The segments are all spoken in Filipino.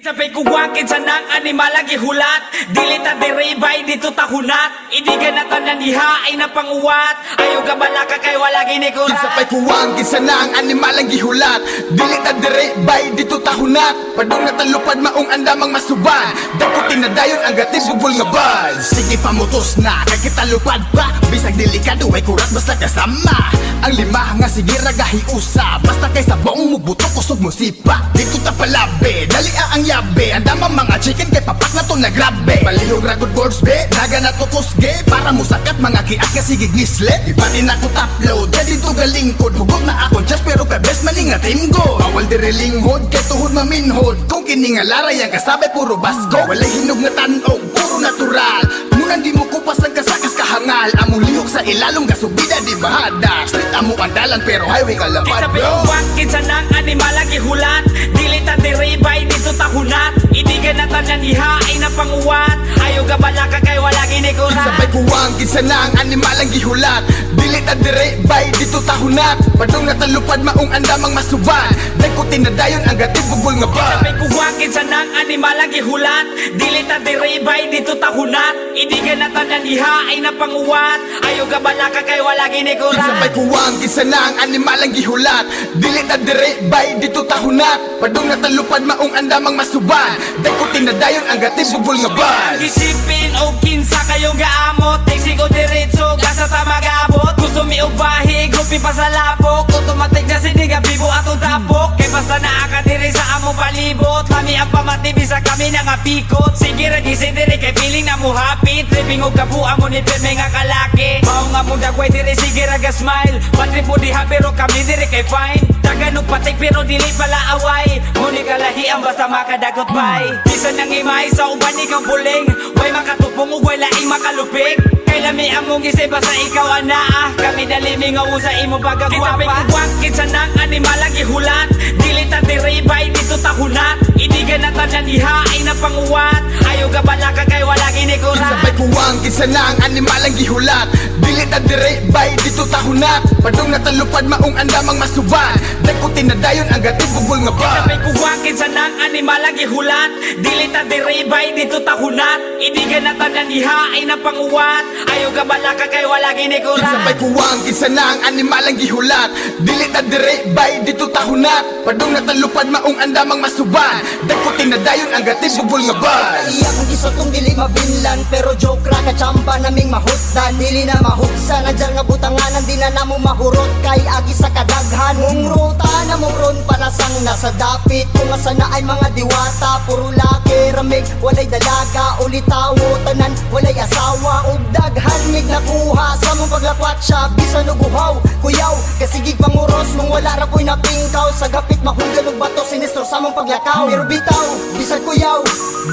Sabay kuwakit sa nang animal ang gihulat. Dili ta diribay dito tahunat. Idigan na tanan ihaay na panguwat. Ayaw ka balaka kay wala ginikurat. Sabay kuwakit sa nang animal ang gihulat. Dili ta diribay dito tahunat. Padung na talupad maong andamang masuban. Dakutin na dayon ang gatib bubol nga bal. Sige pamutos na kay kita lupad pa. Bisag delikado ay kurat basta kasama. Ang lima nga sige ragahi usa. Basta kay sabong mo buto kusog mo sipa. Dito ta palabe dali ang yabe. Andamang mga chicken kay papak na to na grabe. Palihog ragod boards be daga na to kusge. Para mo sakat mga kiak kasi gignisle. Iba din ako upload kaya dito galingkod. Hugot na ako just pero kay best maning nga team go. Bawal dirilinghod kay tuhod maminhod. Kung kiningalara yang kasabi puro basko. Walay hinog nga tanog puro natural. Munan di mo kupas ang kasakas kahangal. Among lihok sa ilalong gasubida di bahada. Street amo andalan pero highway kalapad Sabay bro. kuwakit sa nang animal ang gihulat. Dili ta diribay dito tahunat. Idigan na tanan ihaay na panguwat. Ayaw ka balaka kay wala ginikurat. Sabay kuwang kinsa na ang animal ang gihulat. Dili ta dire bay dito tahunat. Padung na talupad maong andamang masuban. Dakutin na dayon ang gatib bubol nga ba. Sabay kuwakit sa nang animal ang gihulat. Dili ta diribay dito tahunat. Idigan na tanan ihaay na panguwat. Ayaw ka balaka kay wala ginikurat. Sabay kuwang kinsa na ang animal ang gihulat. Dili ta dire bay dito tahunat. Padung na talupad maong andamang masuban. Dakutin na dayon ang gatib bubol nga ba. Isipin o kinsa kayong gaamot. Teksi ko diretso gasa ta mag-abot. Gusto mi ubahi grupi pa sa lapok. Automatic na siniga bibo atong tapok. Kay basta naakadiri sa among palibot. Kami ang pamatibi sa kami na nga pikot. Sige ragisi diri kay feeling na mo happy. Tripping og kabuang mo ni pirme nga kalaki. Mao nga mo dagway diri sige raga smile. Patri po diha pero kami diri kay fine. Taganong patik pero dili pala away. Muni kalahi ang basta makadagot bay. Bisan nang imay sa uban ikaw buling. Way makatupong ug way laing makalupik. Kay lami among isip basta ikaw anaa. Kami daliming nga usa imo pagagwapa. Sabay kuwakit sa nang animal ang gihulat. Dili ta diribay dito tahunat. Idigan na tanan ihaay na panguwat. Ayaw ka balaka kay wala ginikurat. Sabay kuwang kinsa na ang animal ang gihulat. Dili ta dire bay dito tahunat. Padung na talupad maong andamang masuban. Dakutin na dayon ang gatib bubol nga ba. Sabay kuwakit sa nang animal ang gihulat. Dili ta diribay dito tahunat. Idigan na tanan ihaay na panguwat. Ayaw ka balaka kay wala ginikurat. Sabay kuwang kinsa na ang animal ang gihulat. Dili ta dire bay dito tahunat. Padung na talupad maong andamang masuban. Dakutin na dayon ang gatib bubol nga ba. Iya kung isotong dili mabinlan. Pero joke ra kachamba naming mahutdan. Dili na mahuksa na dyan nga butanganan. Di na namo mahurot kay agi sa kadaghan. Mong ruta na mong ron panasang nasa dapit. Kung asa na ay mga diwata. Puro laki ramig walay dalaga. Ulitawo tanan walay asawa. Ug daghan mig nakuha sa mong paglakwat siya. Bisan og uhaw kuyaw kasigig panguros. Mong wala ra ko'y napingkaw. Sa gapit mahugan og bato sinistro sa mong paglakaw. Pero bitaw bisan kuyaw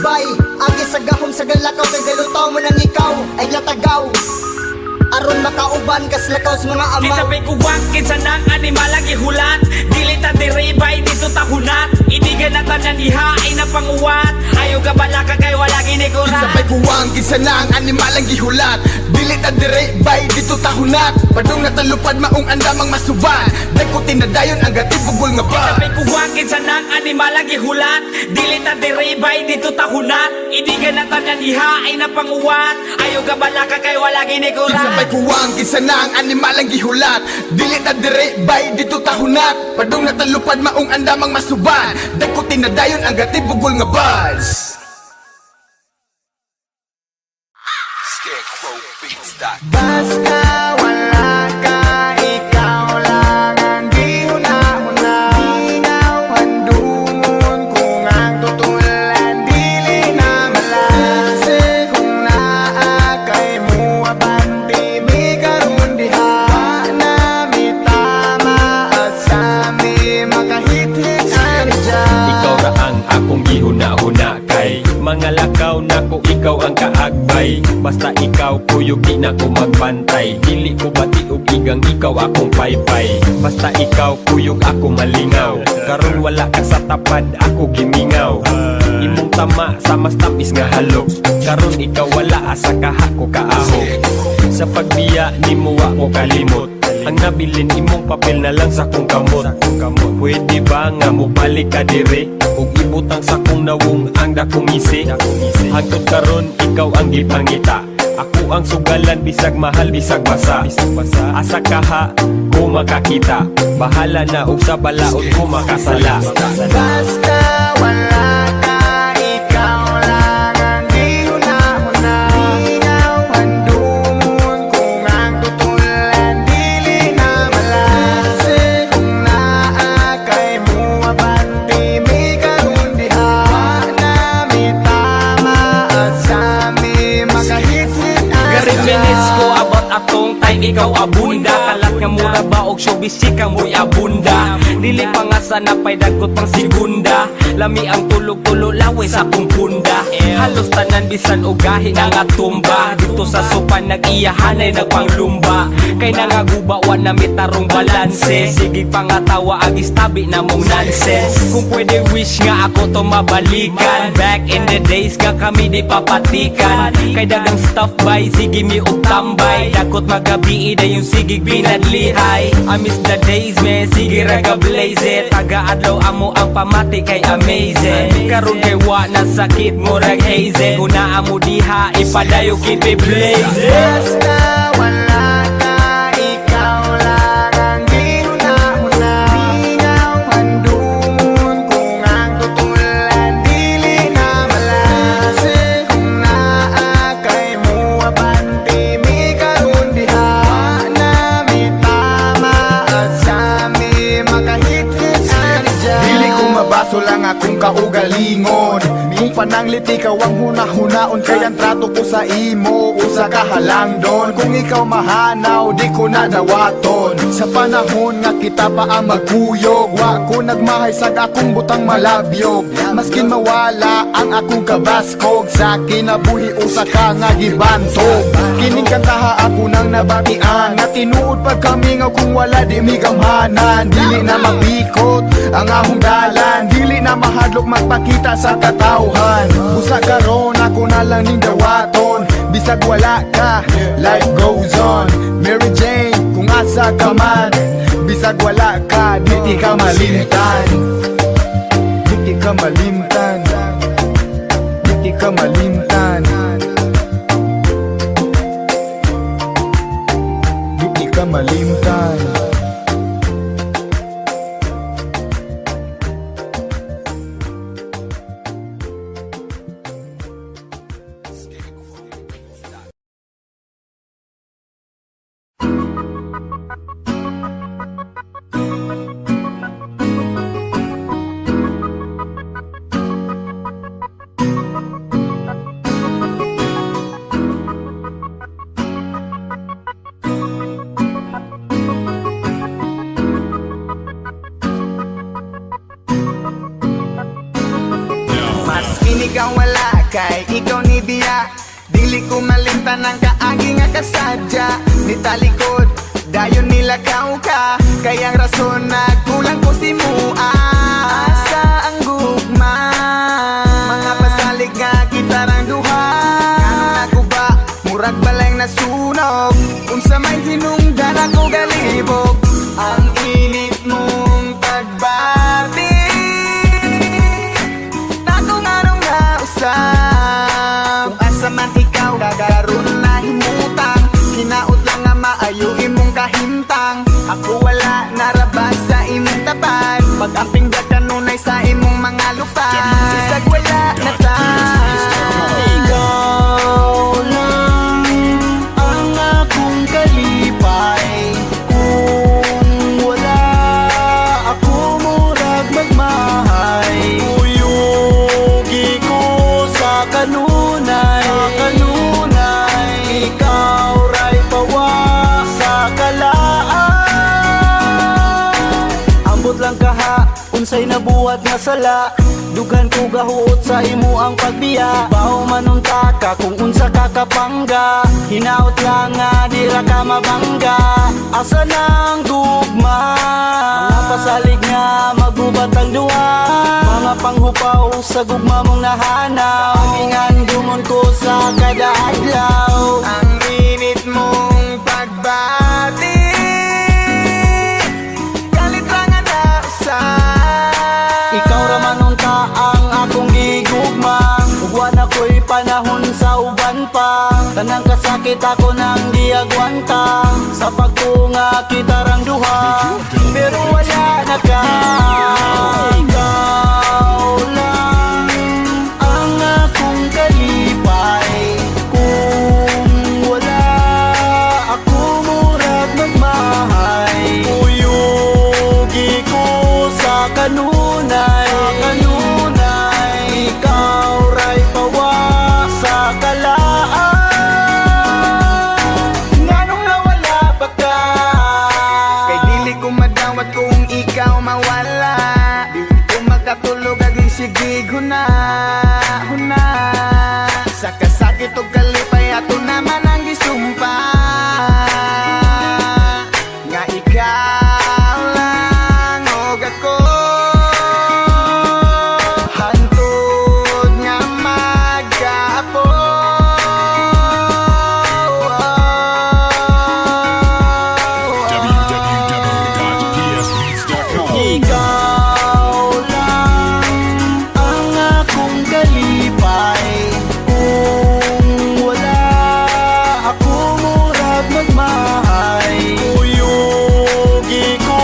bay agi sa gahom sa galakaw. Kay galutaw mo nang ikaw ay latagaw. Aron makauban kas lakaw sa mga amaw. Sabay kuwakit sa nang animal ang gihulat. Dili ta diribay dito tahunat. Idigan na tanan ihaay na panguwat. Ayaw ka balaka kay wala ginikurat. Sabay kuwang kinsa na ang animal ang gihulat. Dili ta dire bay dito tahunat. Padung na talupad maong andamang masuban. Dakutin na dayon ang gatib bubol nga ba. Sabay kuwakit sa nang animal ang gihulat. Dili ta diribay dito tahunat. Idigan na tanan ihaay na panguwat. Ayaw ka balaka kay wala ginikurat. Sabay kuwang kinsa na ang animal ang gihulat. Dili ta dire bay dito tahunat. Padung na talupad maong andamang masuban. Dakutin na dayon ang gatib bubol nga buzz. Basta wala ka, ikaw lang ang gihuna-huna. Ingaw handungon kung ang tutulan dili na malase. Kung naa kay mo abanti mi karon diha. Wa na mi tama at sa mi makahit-hit anja. Ikaw ra ang akong gihuna-huna kay mga lakaw nako ikaw ang kaagbay. Basta ikaw kuyog di na ko magbantay. Dili ko bati og igang ikaw akong paypay. Basta ikaw kuyog ako malingaw. Karon wala ka sa tapad ako gimingaw. Imong tama sa mas tapis nga halok. Karon ikaw wala asa kaha ko kaaho. Sa pagbiya nimo wa ko kalimot. Ang nabilin imong papel na lang sa kong kamot. Pwede ba nga mo balik ka dire? ug ibutang sa kong nawong ang dakong isi. Hangtod karon ikaw ang gipangita, ako ang sugalan bisag mahal bisag basa. Asa kaha ko makakita, bahala na ug sa balaod ko makasala. Basta wala ka, ikaw lang ang gihuna-huna. Ikaw ang dumon kung ang tutulan dili na malase. Kung naa kay muabante may karon diha na may tama at sa may makahit-hit. Garin minutes ko about atong time ikaw abunda. Kalat nga mura ba og showbiz chika mo'y abunda. Dili pa nga sana pa'y dagot pang segunda. Lami ang tulog-tulo laway sa akong punda. Halos tanan bisan og gahi na nga tumba. Dito sa sopan nag-iyahanay nagpanglumba. Kay nangagubawan na mitarong balanse. Sige pa nga tawa agis tabi na mong nonsense. Kung pwede wish nga ako to mabalikan. Back in the days nga kami di papatikan. Kay dagang stuff by sige mi og tambay. Dakot magabi ida yung sigig binadlihay. I miss the days man, sige raga blaze it. Taga-adlaw amo ang pamati kay amazing. Karon kay wa na sakit mo rag haze. Una amo diha ipadayo kipi blaze. Basta wala ka, ikaw lang ang gihuna-huna. Ikaw ang dumon kung ang tutulan dili na malase. Kung naa kay muabante may karon diha na may tama at sa may makahit-hit ani dyan. Dili ko mabaso lang akong kaugalingon. Kung pananglit ikaw ang huna-hunaon, kaya ang trato ko sa imo usa ka halangdon. Kung ikaw mahanaw di ko nadawaton. Sa panahon nga kita pa ang magkuyog, wa ko nagmahay sa akong butang malabyog. Maskin mawala ang akong kabaskog, sa kinabuhi usa ka nga gibantog. Kining kantaha ako nang nabatian, nga tinuod pag kami nga kung wala di mi gamhanan. Dili na mapikot ang ahong dalan, dili na mahadlok magpakita sa katawhan. Busa karon ako na lang ning dawaton, bisag wala ka, life goes on. Mary Jane, kung asa ka man, bisag wala ka, di ka malimtan. Di ka malimtan. Di ka malimtan. Di ka malimtan. Maskin ikaw wala kay ikaw ni Bia. Dili ko malimtan ang kaagi nga kasadya. Ni talikod, dayon nilakaw ka. Kayang rason nagkulang ko si Mua. Asa ang gugma, mga pasalig nga kitarang duha. Kanon ako ba, murag balay nasunog. Unsa may hinungdan ako galibog. Ang init mong pagbati, kung asa man ikaw gagaroon na himutang. Hinaot lang nga maayo imong kahimtang. Ako wala narabas sa imong tapat. Pag-amping da kanunay sa imong mga lupa. Isag wala na ta. Ikaw lang ang akong kalipay. Kung wala ako murag magmahay. Uyugi ko sa kanunay, ikaw ray pawa sa kalaan. Ambot lang kaha, unsay nabuhat nga sala. Dugan ko gahuot sa imo ang pagbiya. Bao manunta ka kung unsa ka kapangga. Hinaot lang nga dira ka mabangga. Asa nang dugma, mga pasalig nga magubat ang duwa. Mga panghupaw sa gugma mong nahanaw. Ingan dumon ko sa kada adlaw. Ang init mong pagbati, galit lang na usa. Ikaw raman unta panahon sa uban pa. Tanang kasakit ako nang di agwanta. Sa pagtunga kita rang duha, pero wala na ka. Ikaw lang ang akong kalipay. Kung wala ako murag magmahay. Uyugi ko sa kanunay, ikaw ray pawa sa kalaan. Nganong nawala ba ka? Kay dili ko madawat kung ikaw mawala. Dili ko makatulog aging sigig huna. Sa kasakit o kalipay ato naman ang gisumpa. Nga ikaw lang og ako. Hantod nga www.psbeats.com. Ikaw lang ang akong kalipay. Kung wala ako murag magmahay. Uyugi ko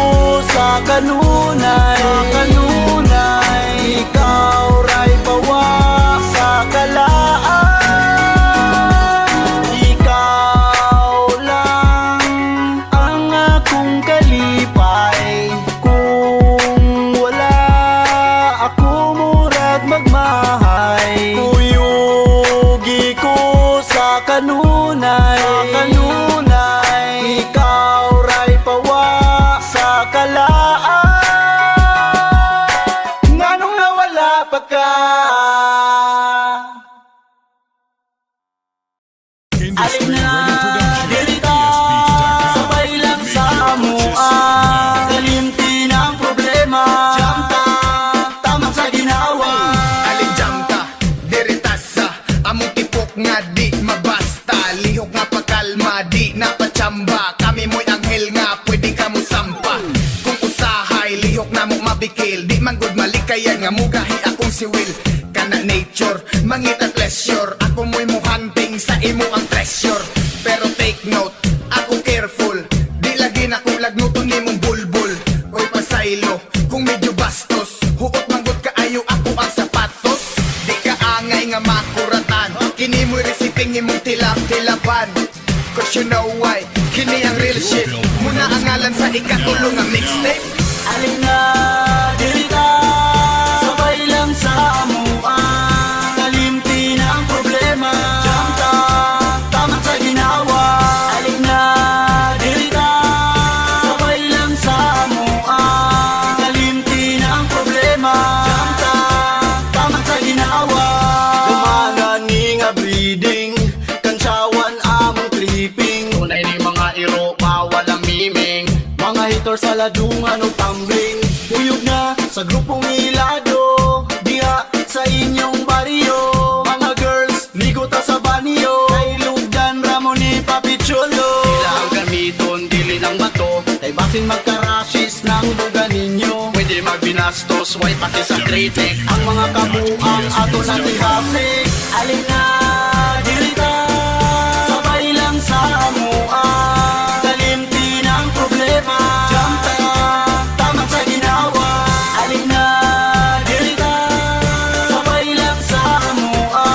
sa kanunay, ikaw ray pawa sa kalaan. Ikaw lang ang akong kalipay. Kung wala ako murag magmahay. Uyugi ko sa kanunay, ikaw ray pawa sa kalaan. Nganong nawala pa ka? Industry Alin na Ready Production. dirita, psbeats.com. sabay lang sa amua. Kalimti ng problema, jamta, tama sa ginawa. Alijam ka, diritas sa among tipok nga di mabasta. Lihok nga pakalma, di napachamba. Kami mo'y anghel nga, pwede ka mo sampa. Kung usahay, lihok na mo mabikil. Di man good malikayan nga mugahi akong siwil. Kana nature, mangita pleasure. Ako mo'y muhanting sa imo ang treasure. Pero take note, ako careful. Di lagi na kung lagnuton ni mong bulbul. Oy pasaylo, kung medyo bastos. Huot manggot ka ayo ako ang sapatos. Di ka angay nga makuratan. Kini mo'y reciting imong tilap-tilapan. Cause you know why, kini ang real shit. Muna ang ngalan sa ikatulong ang mixtape. Alin na dirita, sabay lang sa amua. Kalimti na ang problema, jamta, tama sa ginawa. Alin na dirita, sabay lang sa amua. Kalimti na ang problema, jamta, tama sa ginawa. Dumanan ni nga breeding, kansyawan among tripping. Tunay ni mga iro, mawalang miming. Mga hitor sa ladungan o tumbling. Uyog na sa grupong ilado, diha sa inyong baryo. Mga girls, ligo ta sa banyo. Kay Lugdan, Ramon ni Papicholo. Sila ang gamiton, dili ng bato. Kay basin magkarashis ng buga ninyo. Pwede magbinastos, way pati sa kritik. Ang mga kabuang ato natin basik. Alin na dirita, sabay lang sa amua. Kalimti ng problema, jamta, tama sa ginawa. Alin na dirita, sabay lang sa amua.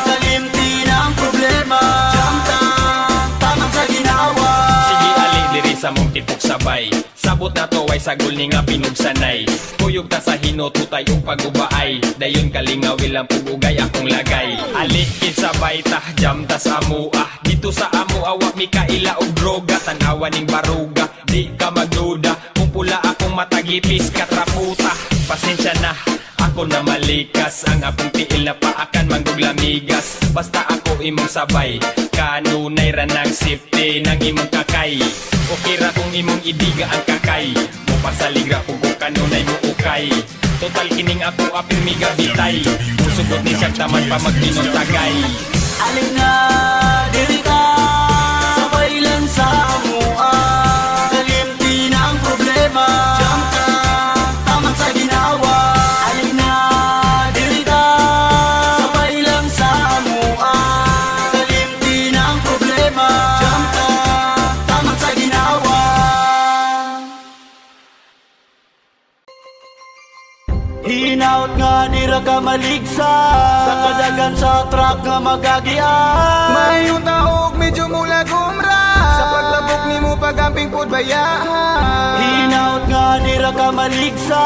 Kalimti ng problema, jamta, tama sa ginawa. Sige ali diri sa mong tipok sabay. Sabot na to ay sagol ni nga pinugsanay. Kuyog ta sa hinotutay og pagubaay. Dayon kalingawil ang pugugay akong lagay. Ali sabay ta jam ta sa amua. Dito sa amua wa mi kaila og droga. Tanawa ning baruga, di ka magduda. Kung pula akong matagipis katraputa. Pasensya na, ako na malikas. Ang akong tiil na paakan manggugulamigas. Basta ako imong sabay, kanunay ra ng safety ng imong kakay. Okay ra kung imong idiga ang kakay. Mupasaligra kung kanunay mo ukay. Total kining ako apirmiga bitay. Musugot ni siyang taman pa magtinong tagay. Alin na dirita, sabay lang sa amua. Kalimti na ang problema, jamta, tama sa ginawa. Alin na dirita, sabay lang sa amua. Hinaut nga dira ka maligsa sa kadagan sa truck nga magagian. Mayong taog medyo mula gumra sa pagtabok ni mo pagamping pod bayahan. Hinaut nga dira ka maligsa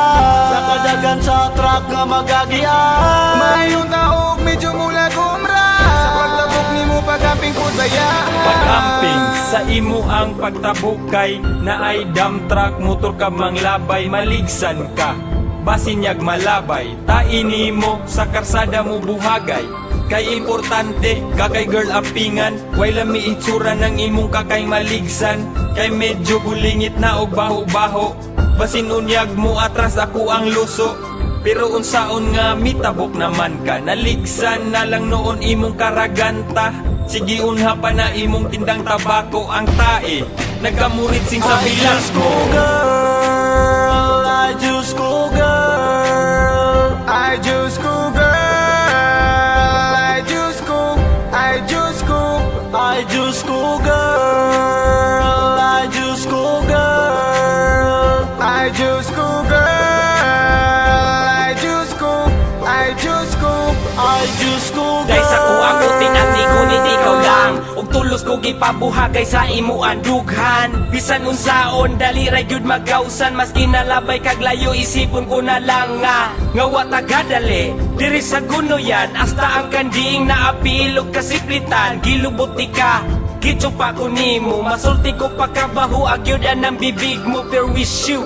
sa kadagan sa truck nga magagian. Mayong taog medyo mula gumra sa pagtabok ni mo pagamping pod bayahan. Pag-amping sa imo ang pagtabukay na ay dump truck, motor ka manglabay, maligsan ka basinyag malabay, taini mo sa karsada mo buhagay. Kay importante, kakay girl apingan, way lami itsura ng imong kakay maligsan. Kay medyo bulingit na og baho-baho, basin unyag mo atras ako ang luso. Pero unsaon nga mitabok naman ka, naligsan na lang noon imong karaganta. Sige unha pa na imong tindang tabako ang tae, nagkamurit sing sa bilang ko. Girl, I just go girl, I just go girl, I just go, I just go, I just go girl, I just go girl. I just go girl, I just go, I just go, I just go girl. Dahil sa kuha ko tinani ngunit ikaw lang, ug tulos ko gipabuhagay sa imo ang dughan. Bisan unsaon dali ra gyud magkausan, maski nalabay kag layo isipon ko na lang nga wa tagadali diri sa gunoyan. Hasta ang kandiing naapilog kasiplitan, gilubot ni ka gitsupa ko nimo, masulti ko pagkabaho agyud ang bibig mo. Pero wish you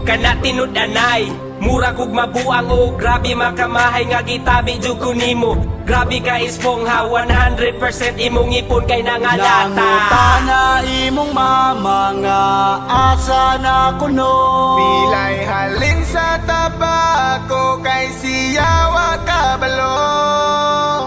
kana tinud-anay, mura kog mabuang o grabe makamahay nga gitabi jud ko nimo. Grabe ka ispongha, 100% imong ipon kay nangalata. Nanguta na imong mama nga asa na kuno. pilay halin sa tabako kay siyawa kabalo.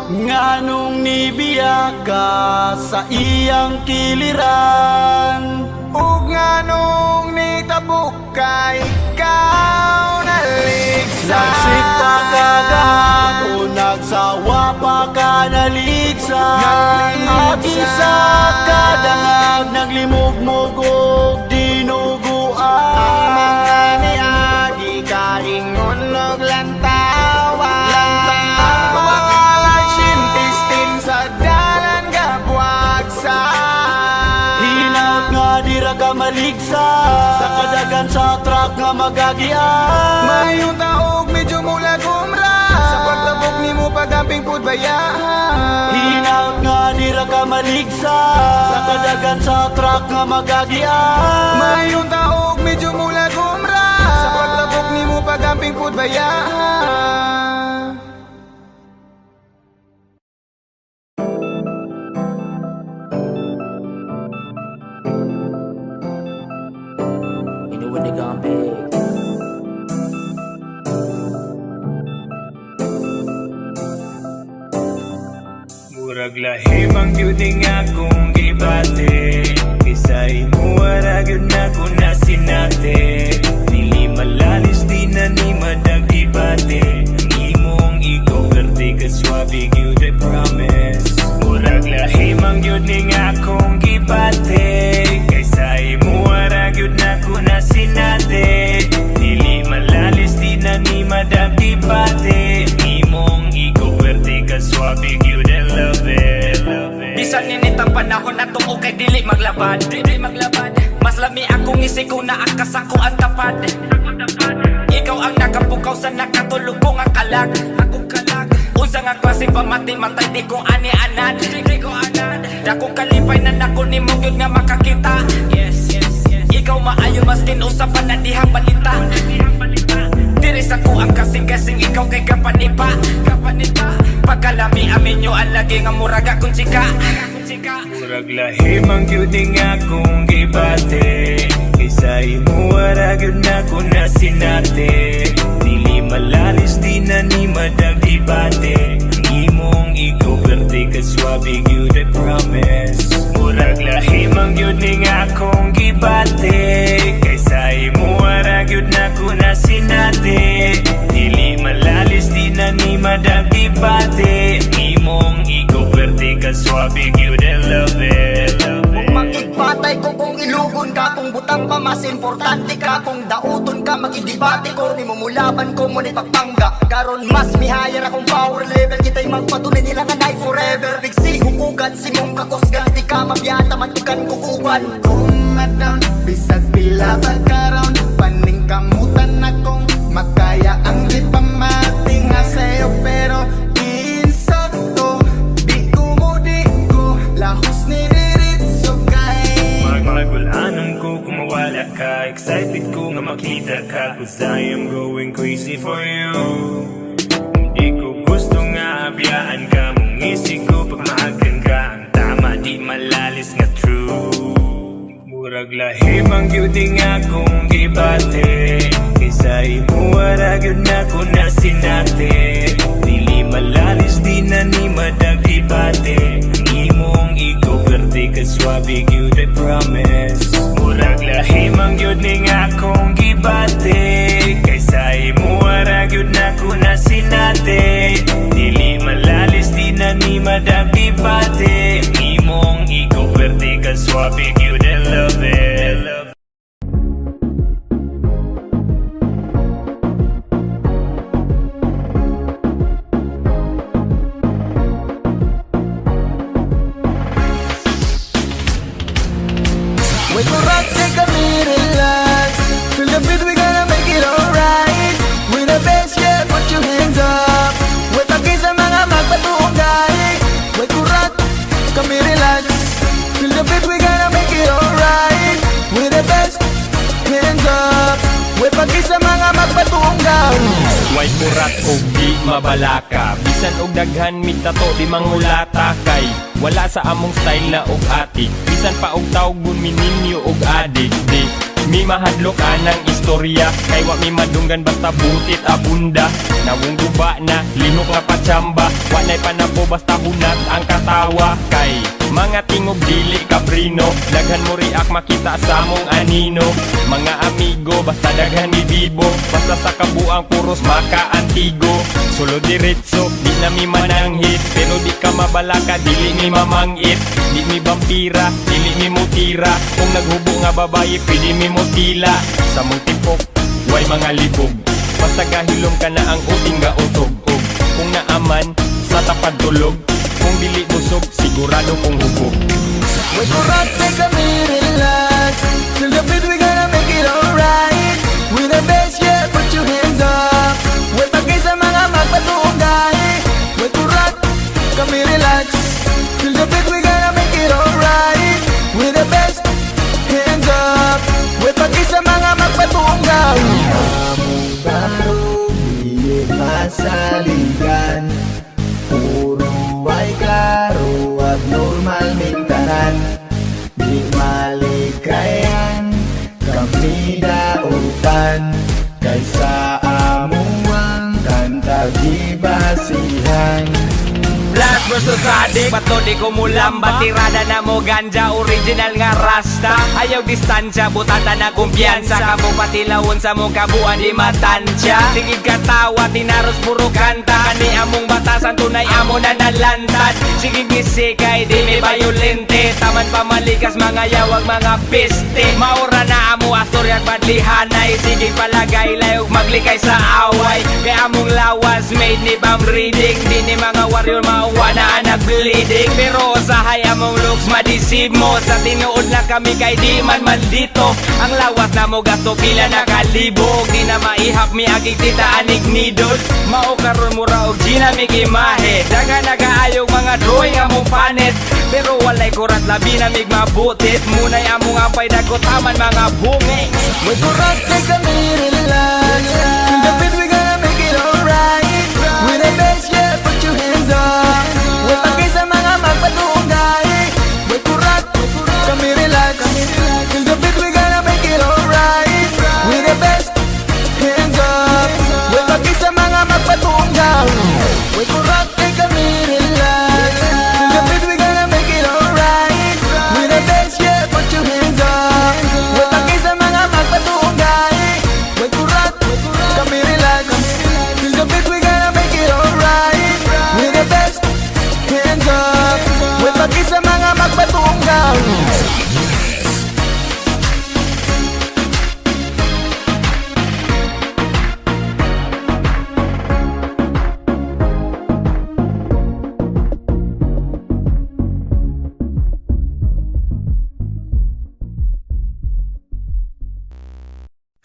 Nganong nibiya ka sa iyang kiliran. Ug nganong nitabok kay ikaw naligsa. Nagsikta ka gahapon, nagsawa pa ka naligsa. At isa ka dangag, naglimugmog og dinuguan. Mga niagi kaingon og lantawa. Kawakalay sintistin sa dalan gabwagsa. Hinaut nga dira ka maligsa sa kadagan sa truck nga magagian. Mayong taog medyo mula gumra sa pagtabok ni mo pagamping pod bayahan. Hinaut nga dira ka maligsa sa kadagan sa truck nga magagian. Mayong taog medyo mula gumra sa pagtabok ni mo pagamping pod bayahan. Inuwan ni Gambig. Murag lahim ang beauty nga kung gibate, kaysa imo aragyod na ko na sinate. Dili malalis di na ni madag ibate, ang imong ikaw verte ka swabe gyud I promise. Murag lahim ang beauty nga kung gibate, kaysa imo aragyod na ko na sinate. Dili malalis di na ni madag ibate, ang imong ikaw verte ka swabe gyud I love it, love it. Bisan ninit ang panahon na tuo kay dili maglabad, dili maglabad. Mas lami akong isig ko na akas ako ang tapad. Ikaw ang nakapukaw sa nakatulog kong ang kalag, akong kalag. Unsa nga klaseng pamatay-matay di ko ani-anad, di ko anad. Dako kalipay na nako ni mo gyud nga makakita. Yes, yes, yes. Ikaw maayo maskin usapan na dihang balita. Diri sa ko ang kasing-kasing ikaw kay kapanipa, kapanipa. Pagkalami amin nyo ang lagi nga murag akong chika. Murag lahim ang beauty nga kung gibate, kaysa imo aragyod na ko na sinate. Dili malalis di na ni madag ibate, ang imong ikaw verte ka swabe gyud I promise. Murag lahim ang beauty nga kung gibate, kaysa imo aragyod na ko na sinate. Dili malalis di na ni madag ibate, ang imong ikaw verte ka swabe gyud I love it, love it. Makikipatay ko kung ilugon ka, kung butang pa mas importante ka, kung dauton ka makidibate ko, ni mumulaban ko mo ni pagpangga. Karon mas mihayar akong power level, kita'y magpatunay nila nga na'y forever. Bigsi hukugan, si mong kakusgan, di ka mabiyata matukan kukuban. Kung madam, bisag pila pagkaroon, paning kamutan akong makaya ang di pamati nga sa'yo. Pero insakto, di ko lahos ni Diritso kay Magulanan ko kung mawala ka. Excited ko nga makita ka, cause I am going crazy for you. Hindi ko gusto nga abiyaan ka, mong isig ko pag maagan ka. Ang tama di malalis nga true. Murag lahim ang beauty nga kung gibate, kaysa imo aragyod na ko na sinate. Dili malalis di na ni madagibate, ang imong ikaw verde ka swabe gyud I promise. Murag lahim ang gyud ni nga kung gibate, kaysa imo aragyod na ko na sinate. Dili malalis di na ni madagibate, ang imong ikaw verde ka swabe gyud I love it. Wait for rock, take a minute, relax. Feel the beat, we gonna make it alright. We the best, yeah, put your hands up. Wait pagi sa mga magpatuong dahil. Wait for rock, kami relax. Feel the beat, we gonna make it alright. We the best, hands up. Wait pagi sa mga magpatuong dahil. Way kurat og di mabalaka, bisan og daghan mitato di mangulata. Kay wala sa among style na og atik, bisan pa og tawgon mininyo og adik. Di mi mahadlok anang istorya, kay wa mi madunggan basta butit abunda. Nawong guba na lihok nga patsamba, wa nay panabo basta hunat ang katawa. Kay mga tingog dili kaprino, daghan mo riak makita sa mong anino. Mga amigo basta daghan ni bibo, basta sa kabuang puros maka-antigo. Solo diretso, di na mi mananghit, pero di ka mabalaka, dili mi mamangit. Di mi vampira, dili mi mutira, kung naghubo nga babae, pwede mi mutila. Sa mong tipok, way mga libog, basta gahilom ka na ang uting ga utog-og. Kung naaman, sa tapad tulog, kung dili busog, sigurado kung hubog. Wait for rock, take a minute, relax. Feel the beat, we gonna make it alright. We the best, yeah, put your hands up. Wait pagi sa mga magpatuong dahil. Wait for rock, kami relax. Feel the beat, we gonna make it alright. We the best, hands up. Wait pagi sa mga magpatuong dahil. Among baro, di masaligan. Puro ay klaro at normal mintaran. Di malikayan, kami dautan. Kaysa amuang kanta di basihan. Blast versus addict, bato di ko mulamba. Tirada na mo ganja, original nga rasta. Ayaw distansya, butata na kumpiyansa. Kamo patilawon sa mong kabuan di matansya. Tingid katawa, tinaros puro kanta. Kani among batasan, tunay amo na nalantad. Sige gisikay, di may bayolente. Taman pamalikas, mga yawag, mga piste. Maura na amo astorya at badlihanay. Sige palagay, layog maglikay sa away. Kaya among lawas, made ni Bam Reading. Di ni mga warrior mauwana na bleeding. Pero sa haya mong looks madisib mo. Sa tinuod na kami kay di man maldito. Ang lawas na mo gasto pila na kalibog. Di na maihap mi agig tita anig nidod. Mao karon mura og ginamig imahe. Daga nagaayog mga drawing among panet. Pero walay kurat labi na mig mabutit. Munay among ampay dagotaman mga bungi. Wait for rock, take a minute, relax. Feel the beat, we gonna make it alright. We the best, yeah, put your hands up. Wait pagi sa mga magpatuong dahil. Wait for rock, kami relax. Feel the beat, we gonna make it alright. We the best, hands up. Wait pagi sa mga magpatuong dahil. Wait for rock, take a minute, relax. Feel the beat, we gonna make it alright. We the best, yeah, put your hands up. Wait pagi sa mga magpatuong dahil. Wait for rock, kami relax.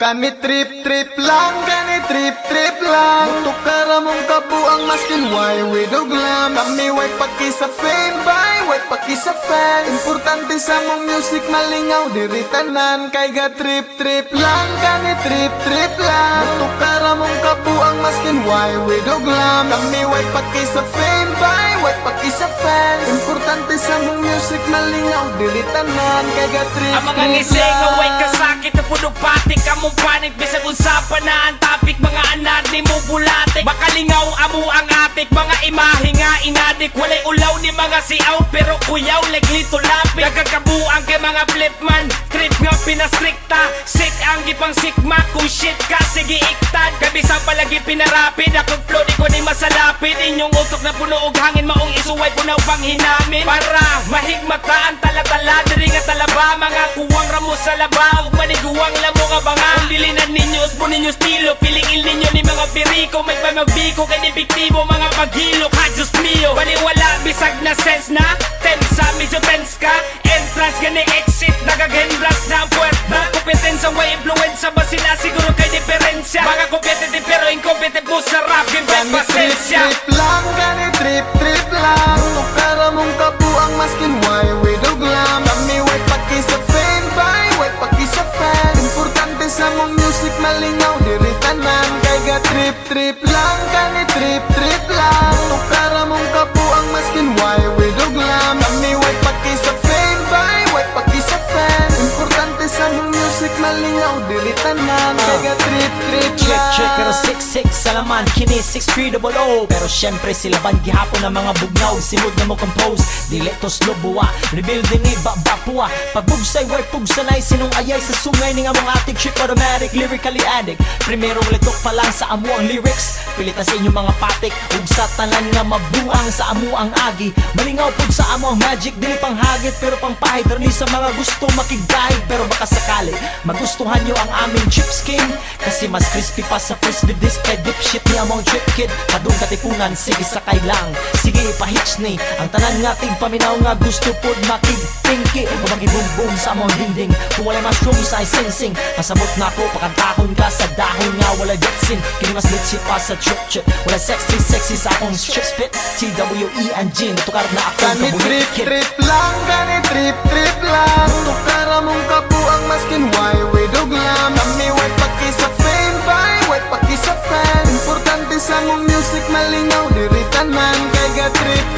Kani trip lang, kani trip lang Tukara mong kabuang maskin why we do glam Kami way paki sa fame, bay, way paki sa fans Importante sa mong music malingaw, diri tanan Kay ga trip lang, kani trip lang Tukara mong kabuang maskin why we do glam Kami way paki sa fame, bay, way paki sa fans Importante sa mong music malingaw, diri tanan Kay ga trip Ang mga ngising away kasakit na puno patik Among panik bisag usapan na ang topic Mga anak ni mo bulatik Makalingaw amo ang atik Mga imahe nga inadik Walay ulaw ni mga siaw Pero kuyaw leglito lapit Nagkakabuang kay mga flipman Trip nga pinastrikta Sick ang gipang sikma Kung shit ka sige iktad Kabisa palagi pinarapid Akong flow di ko ni masalapid Inyong utok na puno og hangin Maong isuway punaw pang hinamin Para mahigmata ang talatala Diri nga talaba Mga kuwang ramo sa laba Ug maniguwang lamo nga banga Kung dilinan ninyo usbo ninyo estilo Pilingil ninyo ni mga piriko May pamagbiko kay ni biktibo Mga paghilok ha Diyos mio Baliwala bisag na sense na Tensa medyo tense ka Entrance gani exit Nagaghenras na ang puerta Kompetensya way influensya Ba sila siguro kay diferensya Mga competitive pero incompetent mo sa rap Game by pasensya lang, gani trip lang Tukara mong kabuang maskin why we do glam Kami way paki sa fame, bay, way paki sa fans Importante sa mong music malingaw, diri tanan Kay ga trip lang, gani trip lang Tukara mong kabuang maskin why we do glam Kami way paki sa fame, bay, way paki sa fans Importante sa mong music malingaw, diri tanan Kay ga trip lang Check pero 6'6 salaman kini 6'3" Pero syempre sila ban gihapon ang mga bugnaw Simod na mo compose Dili to slow buwa Rebuilding ni babapua Pagbugsay way pugsanay Sinong ayay sa sungay Ning among ating chip automatic Lyrically addict Primerong litok pa lang sa amo ang lyrics Pilitan sa inyong mga patik Ug sa tanan nga mabuang sa amo ang agi Malingaw pug sa amo ang magic Dili pang hagit pero pang pahid Rani sa mga gusto makigdahig Pero baka sakali Magustuhan nyo ang aming chip skin Kasi mas crispy pa sa frisbee disc Kay dipshit ni among trip kid Padung katipunan, sige sakay lang Sige ipahits ni Ang tanan nga ting paminaw nga gusto pod makigpinki O magibumbum sa among dinding Kung walay mushrooms ay sing-sing Pasabot na ko, pakantahon ka sa dahon nga wala jetsin Kini mas litsi pa sa trip Wala sexy sa akong strip spit TWE and Gin Tukar na akong Kani kabulit kid lang, kani trip lang Tukara mong kabuang maskin why we do glam Kami way paki sa fame, bay, way paki sa fans Importante sa mong music malingaw, diri tanan Kay ga trip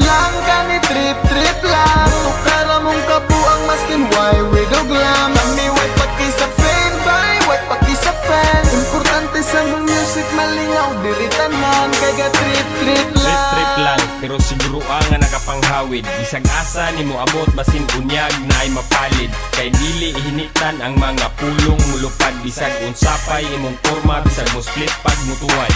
lang, kani trip lang Tukara mong kabuang maskin why we do glam Kami way paki sa fame, bay, way paki sa fans Importante sa mong music malingaw, diri tanan Kay ga trip lang Trip lang, pero siguro nga nakapanghawid Bisag asa ni mo abot basin unyag na ay mapalid Kay dili ihinitan ang mga pulong mulupad Bisag unsapay imong forma, bisag mo split pag mutuwad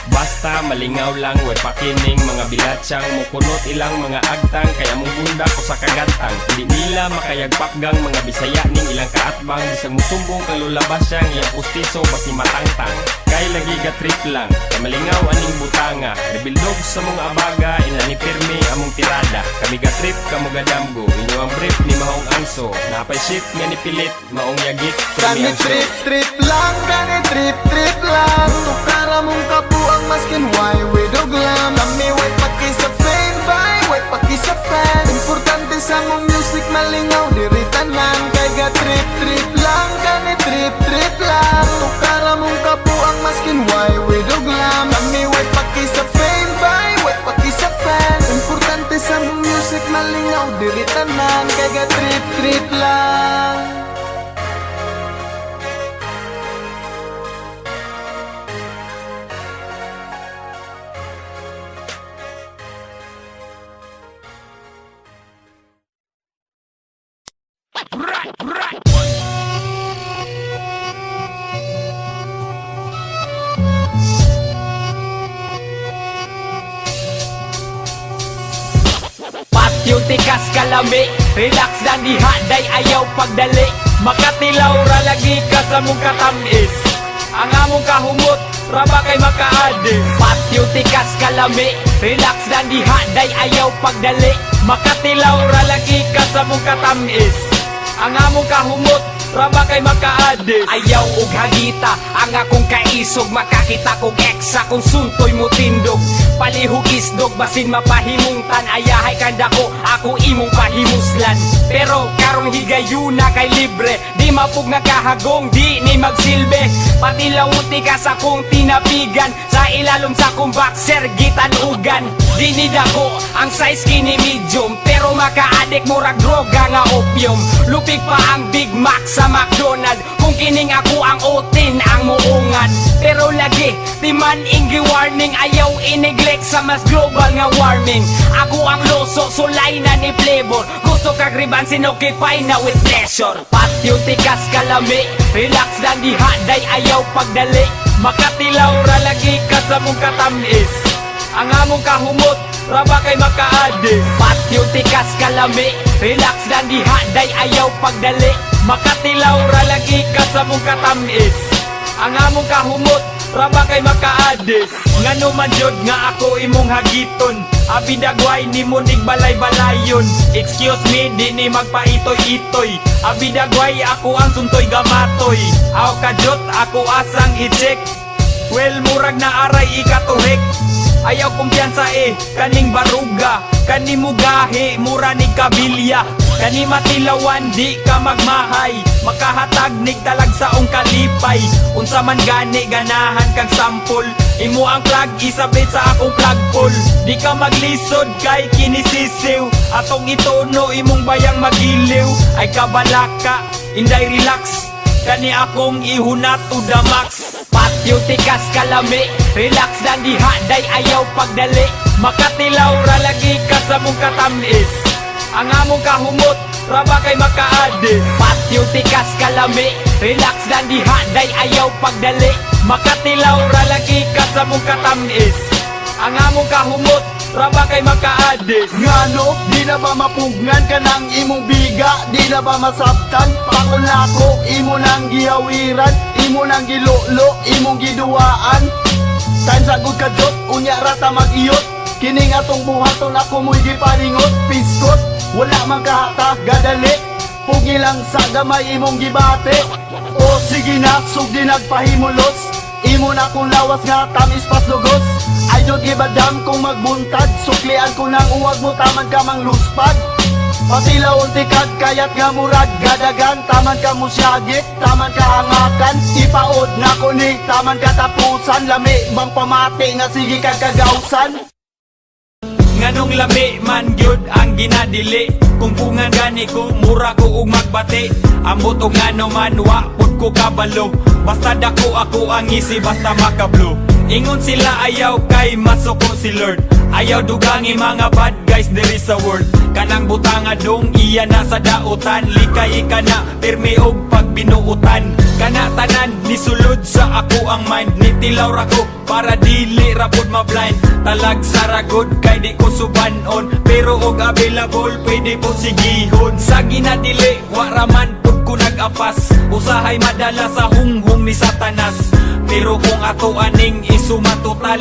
Basta malingaw lang, way pakining mga bilatsyang mukunot ilang mga agtang Kaya mong bunda ko sa kagatang Hindi nila makayagpakgang mga bisaya ning ilang kaatbang Bisag musumbong kang lulabas siyang iyang pustiso basi matangtang Kay lagi ka trip lang, kay malingaw aning butanga Rebildog sa mga abaga, inani pirmi among tirada Kami ga trip, kamo ga damgo, inyo ang brief ni mahong anso Napay shit nga ni pilit, maong yagit Kani trip lang, kani trip lang Tukara mong kabuang maskin why we do glam Kami way paki sa fame, bay, way paki sa fans Importante sa mong music malingaw, diri tanan Kay ga trip lang, kani trip lang Tukara mong kabuang maskin why we do glam Kami way paki sa fame, bay, way paki sa fans Importante sa mong music malingaw, diri tanan Kay ga trip lang Patyo tikas kalami Relax dan dihaday ayaw pagdali Makatilaw ra lagi ka sa mong katamis Ang among kahumot raba kay makaadis Patyo tikas kalami Relax dan dihaday ayaw pagdali Makatilaw ra lagi ka sa mong katamis Ang among kahumot raba kay makaadis. Ayaw og hagita, ang akong kaisog. Makakita kong ex, akong suntoy mo tindog. Palihog isdog, basin mapahimungtan. Ayahay kanda ko, ako imong pahimuslan. Pero karong higayuna kay libre, di mapug nga kahagong, di ni magsilbi. Pati lawuti ka sa kong tinapigan, sa ilalom sa kong boxer, gitanugan. Di ni dako, ang size kini medium, pero makaadik murag droga nga opium. Lupig pa ang Big Mac sa McDonald, kung kining ako ang otin ang muungan. Pero lagi, timan inggi warning, ayaw i-neglect sa mas global nga warming. Ako ang loso, sulay na ni flavor. Gusto kag riban, sinokify na with pleasure. Patyo tikas kalami, relax lang diha, day ayaw pagdali. Makatilaw ra lagi ka sa mong katamis, ang among kahumot, raba kay makaadis. Patyo tikas kalami, relax lang diha, day ayaw pagdali. Makatilaw ra lagi ka sa mong katamis, ang among kahumot, raba kay makaadis. Ngano man jud nga ako imong hagiton, abi dagway ni mo nig balay-balayon. Excuse me, di ni magpaitoy-itoy, abi dagway ako ang suntoy gamatoy. Aw kajot ako asang i-check, well murag na aray ikatuhik. Ayaw kumpiyansa kaning baruga, kani mugahi, mura ni kabilya. Kani matilawan, di ka magmahay, makahatag nig talag saong kalipay. Unsa man gani, ganahan kag sampol, imo ang plug, isabit sa akong plug pull. Di ka maglisod kay kinisisiw, atong itono imong bayang magiliw. Ay kabalaka, inday relax, kani akong ihunat to the max. Patyo tikas kalami, relax lang diha, day ayaw pagdali. Makatilaw ra lagi ka sa mong katamis, ang among kahumot, raba kay makaadis. Patyo tikas kalami, relax lang diha, day ayaw pagdali. Makatilaw ra lagi ka sa mong katamis, ang among kahumot, raba kay makaadis. Ngano, di na ba mapugnan ka ng imong biga? Di na ba masabtan? Pakulako, imo nang gihawiran, imo nang gilolo, imong giduaan. Time sa good kajot, unya rata mag-iyot. Kining atong buhaton ako mo'y giparingot. Piskot, wala man kahata, gadali. Pugi lang sa gamay imong gibate. O sige na, sugdi nagpahimulos. Imo na kung lawas nga tamis pas lugos. I don't give a damn kung magbuntad. Suklian ko nang uwag mo, taman ka mang luspad. Patilaon tikad kayat nga murag gadagan. Taman ka musyagit, taman ka hangakan. Ipaod na ko ni, taman ka tapusan. Lami bang pamati nga sige kag kagawsan. Nganong lami man gyud ang ginadili, kung pungan gani ko, mura ko ug magbati. Ambot og ngano man wa pud ko kabalo, basta dako ako ang isi, basta makablo. Ingon sila ayaw kay masuko si Lord, ayaw dugangi mga bad guys diri sa world. Kanang butanga dong iya na sa dautan, likay ka na pirmi og pagbinuutan. Kana tanan nisulod sa ako ang mind, nitilaw ra ko para dili ra pud ma-blind. Talag sa ragod kay di ko subanon, pero og available pwede po sigihon. Sa ginadili wa raman pud ko nag-apas, usahay madala sa hunghong ni Satanas. Pero kung ato aning isumatotal,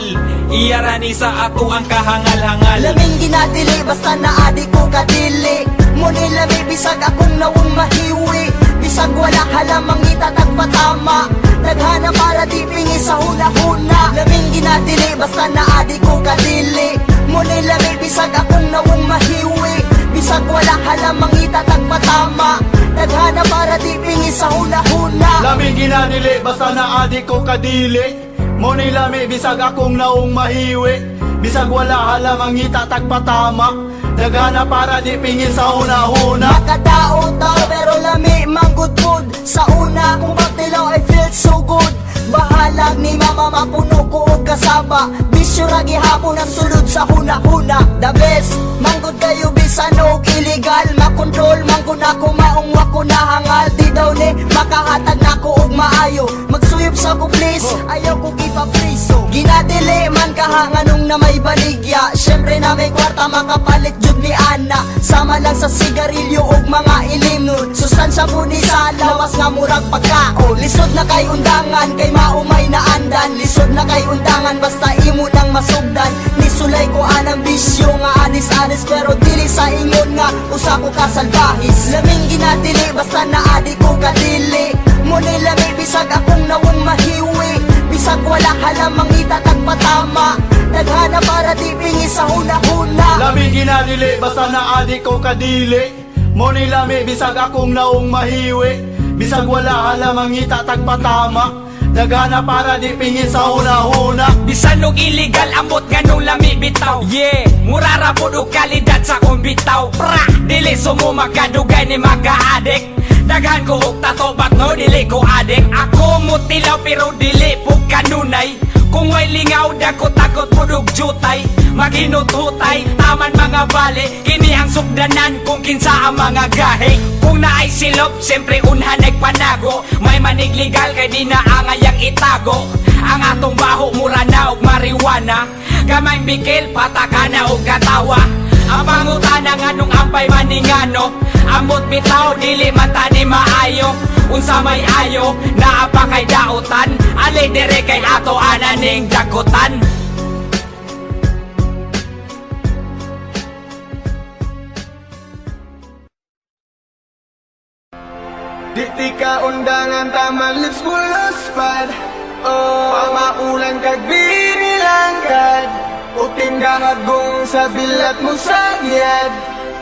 iyara ni sa ato ang kahangal-hangal. Laming ginadili, basta naadi ko kadili. Muni lami, bisag akong nawong mahiwi. Bisag wala halamang itatag patama, naghana para di pingi sa huna-huna. Laming ginadili, basta naadi ko kadili. Muni lami, bisag akong nawong mahiwi. Bisag wala halamang itatag patama, naghana para di pingi sa huna-huna. Lami ginadili, basta naadi ko kadili. Muni lami, bisag akong naong mahiwi. Bisag wala halamang itatag patama, naghana para di pingi sa huna-huna. Nakadao tao pero lami manggudgud. Sa una kung magtilaw I feel so good. Bahalag ni mama mapuno ko og kasaba. Bisyo ra gihapon ang sulod sa huna-huna. The best, manggod kayo bisan og illegal. Makontrol manggod ako maong wako nahangal. Di daw ni makahatag nako og maayo. Magsuyop sa ko please, ayaw ko ipapriso. Ginadili man kaha nganong na may baligya. Syempre na may kwarta makapalit jud ni Ana. Sama lang sa sigarilyo ug mga ilim Sustansya mo ni sa lawas nga murag pagkaon Lisod na kay undangan kay maumay na andan Lisod na kay undangan basta imo nang masugdan Nisulay ko anang bisyo nga anis-anis pero dili sa ingon nga usa ko ka salbahis Laming ginadili basta naadi ko kadili Mo nilami bisag akong nawong mahiwi Bisag wala halamang itatag patama Naghana para di pingi sa huna-huna Lami ginadili basta naadi ko kadili Mo nilami bisag akong naong mahiwi Bisag wala halamang itatag patama Naghana para di pingi sa huna-huna Bisan og illegal ambot ganong lami bitaw Yeah, murara po og kalidad sa kong bitaw Pra, dili sumo makadugay ni maka-addict Daghan ko og tato but no dili ko addict Ako mo tilaw pero dili po kanunay Kung way lingaw dako takot po og jutay Maghinututay, taman mga bali Kini ang sugdanan kung kinsa ang mga gahe Kung naay silop, siyempre unhan nagpanago May manig legal kay di na angayang itago Ang atong baho mura na og marijuana Gamay bikil, patakana og katawa Ang pangutana nga nung ampay maningano Amot bitaw, dili mata ni maayo Unsa may ayo, naapa kay dautan Ali dire kay ato ananing dagutan Di ka undangan taman lips bulos pad Oh, pamaulan kag binilangkad Uting gahagong sa bilat mo sagyad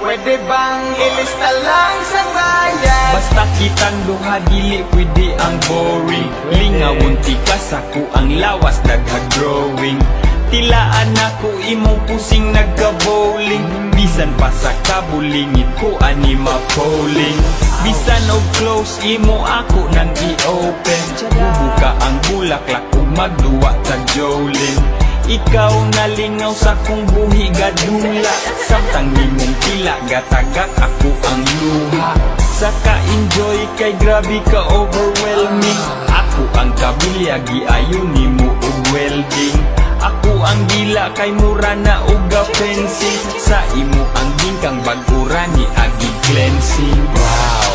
Pwede bang ilista lang sa bayad Basta kitang duha dili pwede ang boring Lingawon tikas ako ang lawas nagha-growing Tilaan ako imong pusing nagka-bowling Bisan pa sa kabulingit ko ani ma-polling Bisan og close imo ako nang i-open Bubuka ang bulaklak ug magduwa sa jolin Ikaw nalingaw sa kong buhi gadula Samtang nimong pila gatagak ako ang luha Saka enjoy kay grabe ka overwhelming Ako ang kabilyagi ayon nimo og welding Ako ang gila kay mura na og fencing Sa imo ang gingkang bagura ni agi cleansing Wow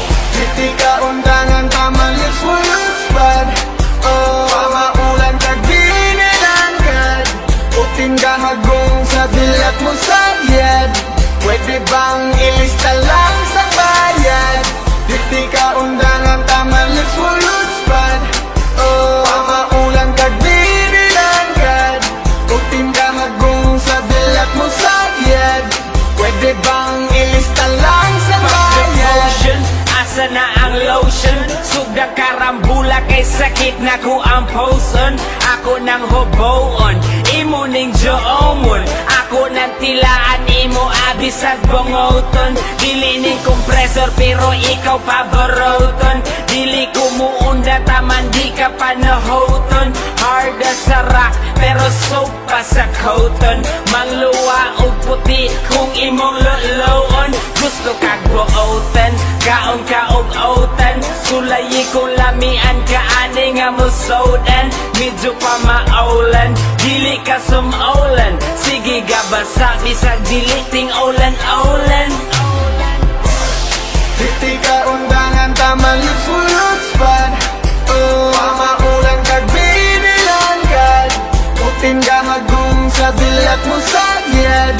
Di ka undangan taman lips bulos pad Oh, pamaulan kag binilangkad Uting gahagong sa bilat mo sagyad Pwede bang ilista lang sa bayad Di ka undangan taman lips bulos pad Oh, pamaulan kag binilangkad Uting gahagong sa bilat mo sagyad Pwede bang ilista lang sa bayad Ocean, asa na ang lotion Sugda karambula kay sakit na ko ang poson Ako nang hoboon, imo ning joomon Ako nang tilaan, imo abis at bongoton Dili ning kompresor pero ikaw paboroton Dili ko muunda taman di ka panahoton Hard as sa rock pero soap pa sa cotton Mangluwa o puti kung imong loloon Gusto kag buotan, kaon ka og otan Sulayi kung lamian ka ani nga musodan Medyo pa maulan, dili ka sumaulan Sige gabasa bisag dili ting ulan-ulan Di ka undangan taman lips bulos pad Oh, pamaulan kag binilangkad Uting gahagong sa bilat mo sagyad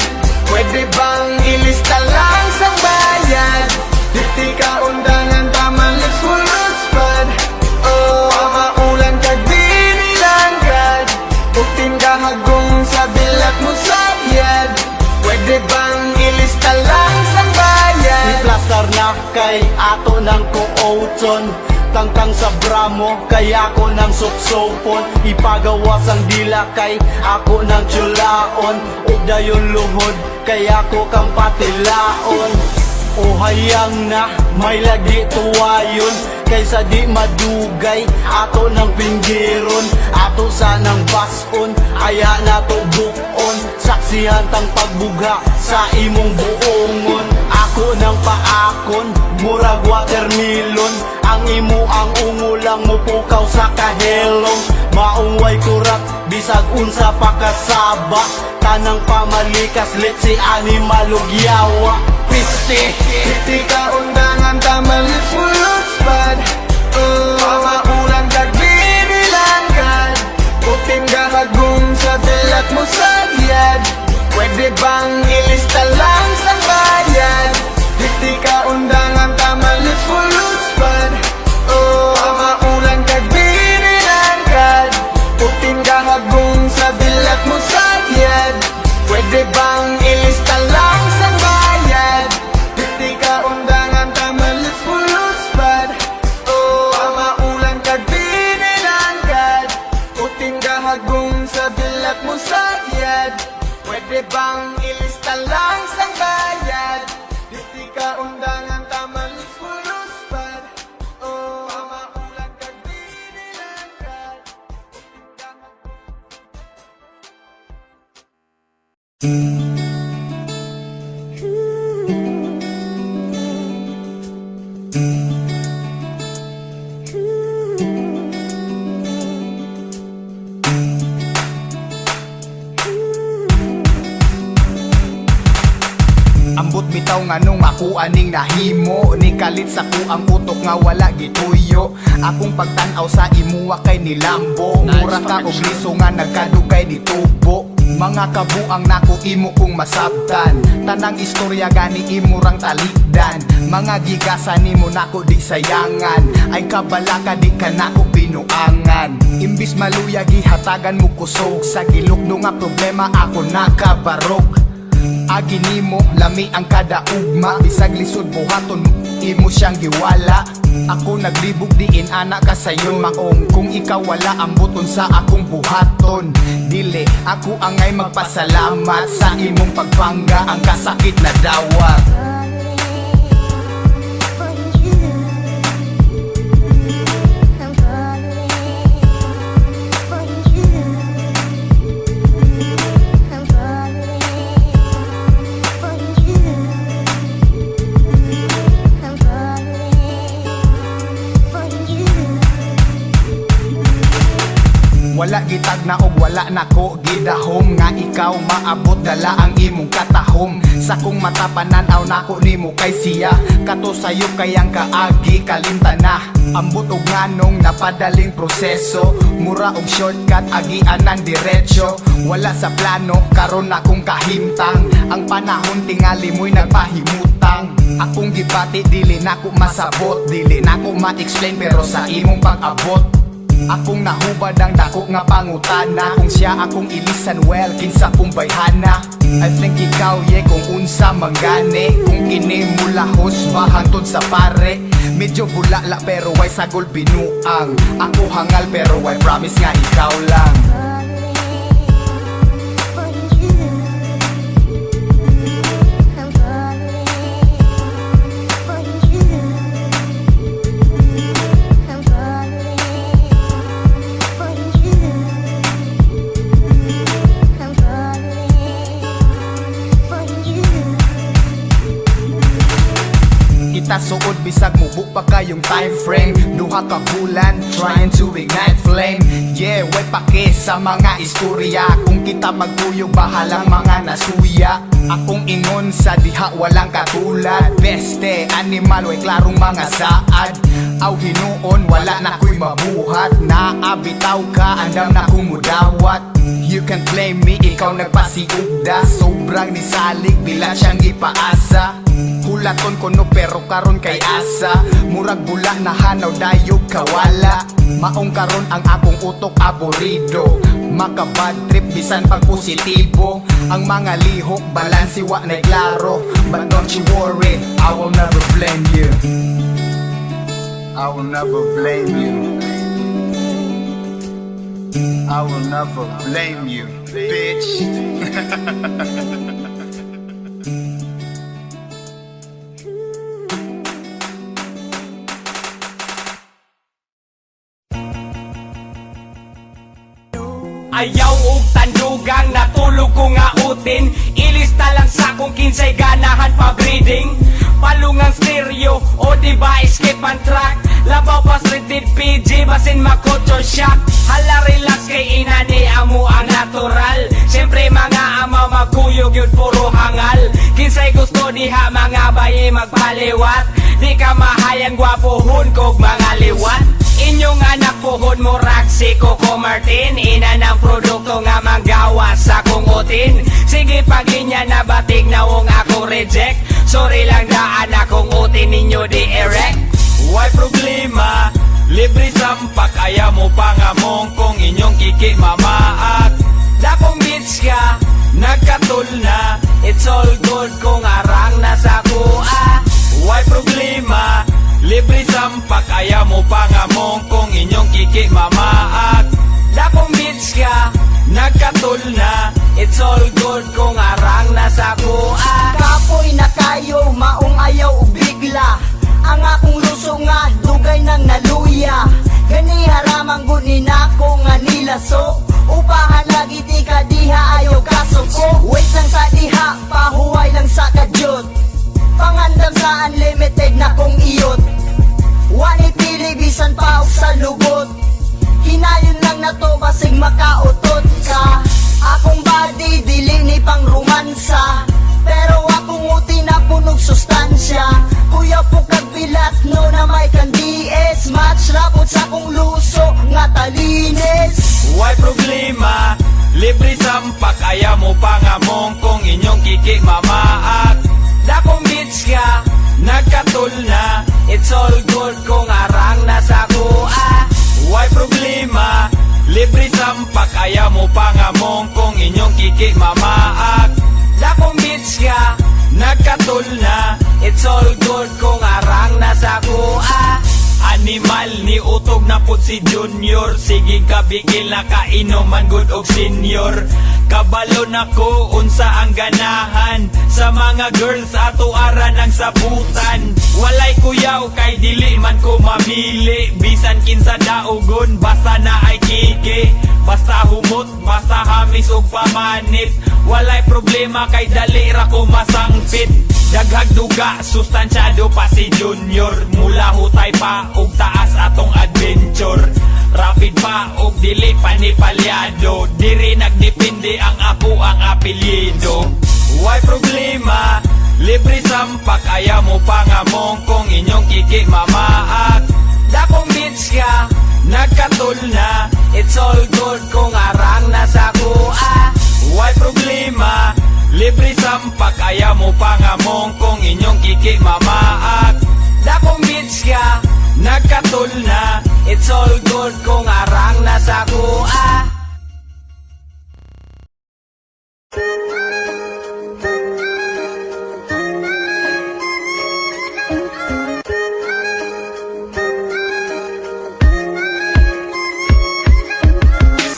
Pwede bang ilista lang sa bayad Di ka undangan taman lips bulos pad Oh, pamaulan kag binilangkad Uting gahagong sa bilat mo sagyad Pwede bang ilista lang sa bayad Iplastar na kay ato ng kuotson Tangtang sa bramo kay ako ng suksopon Ipagawas ang dila kay ako ng tsulaon Ug dayon luhod kay ako kang patilaon O hayang na may lagi tuwayon Kaysa di madugay ato ng pinggiron Ato sanang bason aya na to bukon Saksihan tang pagbugha sa imong buongon Ako ng paakon murag watermelon Ang imo ang ungulang mupukaw sa kahelong Maungway kurat bisag unsa pa kasaba Tanang pamalikas let's si animal ug yawa piste Di ka undangan taman Puluspad Pamaulan kag binilangan Puting gahagong sa dilat mo sagyad Pwede bang ilista lang sa bayad Di ka undangan taman Puluspad Pamaulan kag binilangan Puting gahagong sa dilat mo sagyad Pwede bang ilista lang sa bayad Di ka undangan taman Puluspad Pamaulan kag binilangan Puting gahagong sa dilat mo sagyad Pwede bang ilista lang sa bayad Di ka undangan taman Puluspad Pamaulan kag binilangan Ambot bitaw nga nung ako aning nahimo Ni kalit sa kuang utok nga wala gituyo Akong pagtanaw sa imuwa kay nilambo Mura ka og liso nga nagkadugay ni tubo Mga kabuang nako imo kong masabtan Tanang istorya gani imurang talikdan Mga gigasan nimo nako di sayangan Ay kabala ka di ka nako binuangan Imbis maluya gihatagan mo kusog Sa gilukdo nga problema ako nakabarok Agi nimo, lami ang kada ugma Bisag lisod buhaton, imo siyang giwala Ako naglibog diin anak ka sayon maong Kung ikaw wala ang buton sa akong buhaton Dili, ako angay magpasalamat Sa imong pagpangga ang kasakit na dawat Wala gitag na og wala nako gidahom Nga ikaw maabot dala ang imong katahom Sa kong mata pananaw nako nimo kay siya Kato sayo kayang kaagi kalintana Ambot og nganong napadaling proseso Mura og shortcut agian ng diretso Wala sa plano karon akong kahimtang Ang panahon tingali mo'y nagpahimutang Akong gibati dili nako masabot Dili nako ma-explain pero sa imong pag-abot Akong nahubad ang dako nga pangutana Kung siya akong ilisan well kinsa kong bayhana I think ikaw ye kung unsa manggani Kung kini mulahos bahantod sa pare Medyo bulala pero way sagol binuang Ako hangal pero way promise nga ikaw lang Kita suod bisag mubo pa kayong time frame Duha ka bulan trying to ignite flame Yeah, way pake sa mga istorya Kung kita magkuyog bahalang mga nasuya Akong ingon sa diha walang katulad Beste, animal, way klarong mga saad Aw hinuon, wala na ko'y mabuhat Naabitaw ka, andam na kumudawat You can blame me, ikaw nagpasiugda Sobrang nisalig, bila siyang ipaasa Hulaton ko no pero karon kay asa Murag bula na hanaw dayog kawala Maong karon ang akong utok aborido Makabad trip bisan pag positibo Ang mga lihok balansi wa na klaro But don't you worry, I will never blame you I will never blame you I will never blame you, bitch Ayaw og tandugang natulog ko nga utin Ilista lang sa kung kinsay ganahan pa breeding Palungang stereo o diba skip ang track Labaw pa rated PG basin makulture shock Hala relax kay inani amo ang natural Siyempre mga amaw magkuyog yun puro hangal Kinsay gusto diha mga sige magpaliwat. Di ka mahayang gwapohon kog mga liwat. Inyong anak pohon mo si Coco Martin. Ina ng produkto nga manggawa sa kong utin. Sige paglinya na batik na wong ako reject. Sorry lang daan akong utin ninyo di erect. Why problema? Libre sampak ayaw mo pangamong kung inyong kiki mamaat. Dakong bitch ka, nagkatul na. It's all good kung arang nasa kuha. Why problema? Libre sampak ayaw mo pangamong kung inyong kiki mamaat. Dakong bitch ka, nagkatul na. It's all good kung arang nasa kuha. Kapoy na kayo, maong ayaw o bigla. Ang akong luso nga, dugay ng naluya. Gani haramang gunin ako nga nilaso. Upahan lagi di ka diha ayaw kasuko. Wait lang sa diha, pahuway lang sa kadyot. Pangandam sa unlimited na kong iyot. Wani pili bisan pa og sa lubot. Hinayon lang na to basig makautot ka. Akong body dili ni pang romansa. Pero akong uti na punog sustansya. Kuya po kagbilat no na may kandies. Match rapot sa kong luso nga talinis. Why problema? Libre sampak ayaw mo pangamong kung inyong kiki mamaat. Dakong bitch ka, nagkatul na. It's all good kung arang nasa kuha. Why problema? Libre sampak ayaw mo pangamong kung inyong kiki mamaat. Dakong bitch ka, nagkatul na. It's all good kung arang nasa kuha. Animal ni utog na pud si Junior. Sige kabigil na kainuman good og senior. Kabalo na ko unsa ang ganahan sa mga girls ato aran ang sabutan. Walay kuyaw kay dili man ko mamili. Bisan kinsa daugon basta na ay kiki. Basta humot, basta hamis og pamanit. Walay problema kay dali ra ko masangpit. Daghag duga, sustansyado pa si Junior. Mula hutay pa og taas atong adventure. Rapid pa og dili panipalyado. Diri nagdepende ang ako ang apelyido. Why problema? Libre sampak ayaw mo pangamong kung inyong kiki mamaat. Dakong bitch ka, nagkatul na. It's all good kung arang nasa kuha. Why problema? Libre sampak ayaw mo pangamong kung inyong kiki mamaat. Dakong bitch ka, nagkatul na. It's all good kung arang nasa kuha.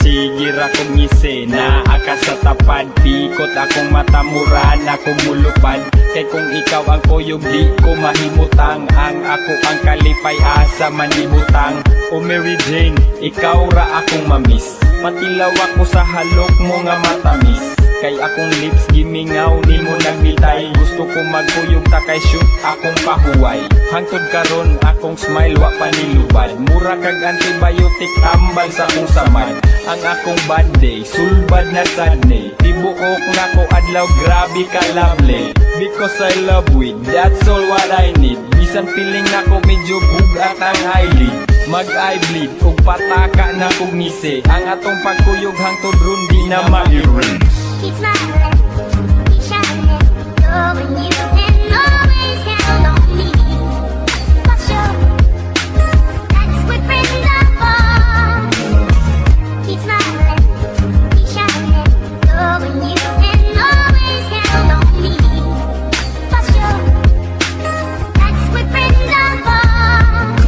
Sige ra kong ngisi na aka sa tapad. Pikot akong mata mura na kumulupad. Kay kung ikaw ang kuyog di ko mahimutang. Ang ako ang kalipay asa manibutang. O Mary Jane, ikaw ra akong mamiss. Matilaw ako sa halok mo nga matamis. Kay akong lips gimingaw ni mo nagbitay. Gusto ko magkuyog ta kay shoot akong pahuway. Hangtod karon akong smile wa panilubad. Mura kag antibiotic tambal sa akong samad. Ang akong bad day, sulbad na sadney. Tibuok na ko adlaw, grabe ka lovely. Because I love with, that's all what I need. Bisan feeling na ko medyo bugat ang eyelid. Mag-eye bleed, ug pataka na kong ngisi. Ang atong pagkuyog hangtod ron di na ma-erase. Keep smiling, keep shining, knowing you can always count on me. For sure, that's what friends are for. Keep smiling, keep shining, knowing you can always count on me. For sure, that's what friends are for.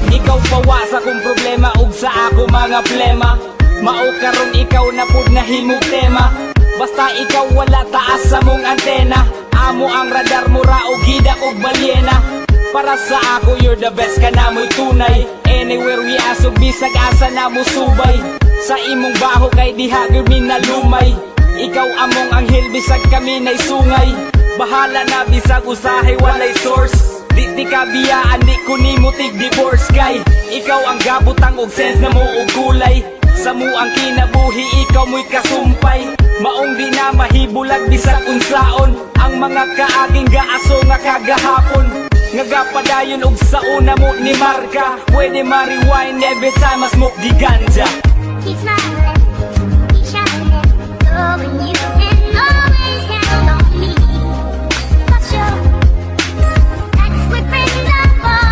Ikaw pawa sa kong problema ug sa ako mga plema. Mao karon ikaw na pud nahimong tema. Basta ikaw wala taas sa mong antena. Amo ang radar mo ra og gida og balyena. Para sa ako you're the best ka na mo'y tunay. Anywhere we asog bisag asa na mo subay. Sa imong baho kay diha gyud mi nalumay. Ikaw among anghel bisag kami nay sungay. Bahala na bisag usahay walay source. Di ka biyaan di ko nimo tig divorce kay ikaw ang gabutang og sense na mo og kulay. Sa mo ang kinabuhi ikaw mo'y kasumpay. Maong di na mahibulag bisag unsaon. Ang mga kaaging gaaso nga kagahapon. Nga og sa una mo ni Marka. Pwede ma-rewind every time I smoke the ganja. Keep smiling, keep shining, loving you and always count on me. For sure, that's what friends are for.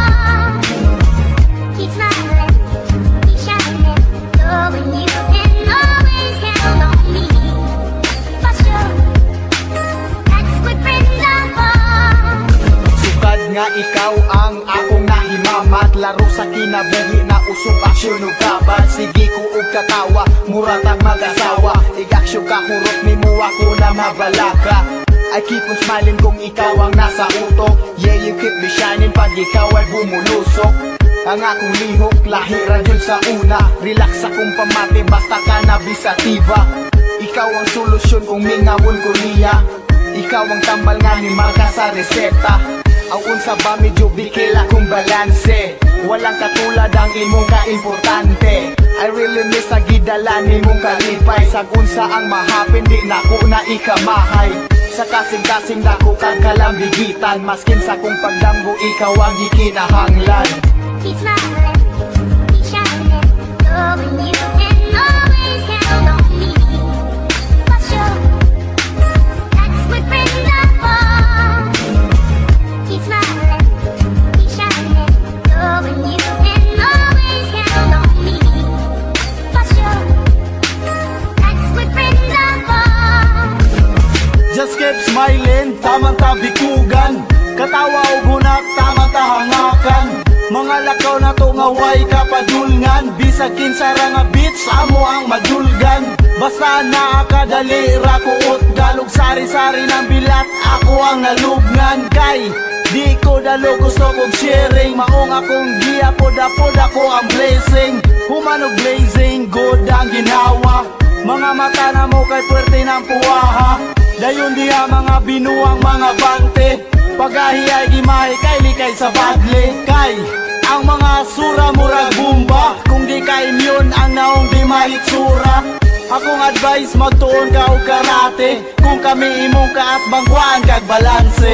Keep smiling, keep shining, loving you and always count on me. For sure, that's what friends are for. Sukad nga ikaw ang akong nahimamat. Laro sa kinabuhi na usog aksyon ug kabat. Sige ko og katawa, muratag mag-asawa. Ig-aksyon ka hurot nimo ako na mabalaka. I keep on smiling kung ikaw ang nasa utok. Yeah, you keep me shining pag ikaw ay bumulusok. Ang akong lihok, lahira dyan sa una. Relax akong pamati, basta cannabis sativa. Ikaw ang solusyon kung mingawon ko niya. Ikaw ang tambal nga ni Marka sa reseta. Ang unsa ba medyo bikila kung balanse. Walang katulad ang imong ka-importante. I really miss ang gidala ni mong kalipay. Sa unsa ang mahapin, di na ko na ikamahay. Sa kasing-kasing dako kang kalambigitan. Maskin sa kong pagdamgo, ikaw ang ikinahanglan. Keep smiling, keep shining, loving you and always count on me. For sure, that's what friends are for. Keep smiling, keep shining, loving you and always count on me. For sure, that's what friends are for. Just keep smiling, tamang tabikugan. Katawa o gunak, tamang tahangakan. Mga lakaw na to nga way kapadulngan. Bisag kinsara nga beats, amo ang madulgan. Basta naakadali ra kuot galog sari-sari ng bilat. Ako ang nalugnan kay di ko dalo gusto kong sharing. Maong akong giya pod ako ang blessing. Humanog blazing, good ang ginawa. Mga mata na mo kay puwerte ng puwaha. Dayon diha mga binuang mga bante. Pagahi ay gimahi kay likay sa badle. Kay ang mga sura murag bumba. Kung di ka immune ang naong di mahitsura. Akong advice magtuon ka og karate. Kung kami imong ka at bangkuan kag balanse.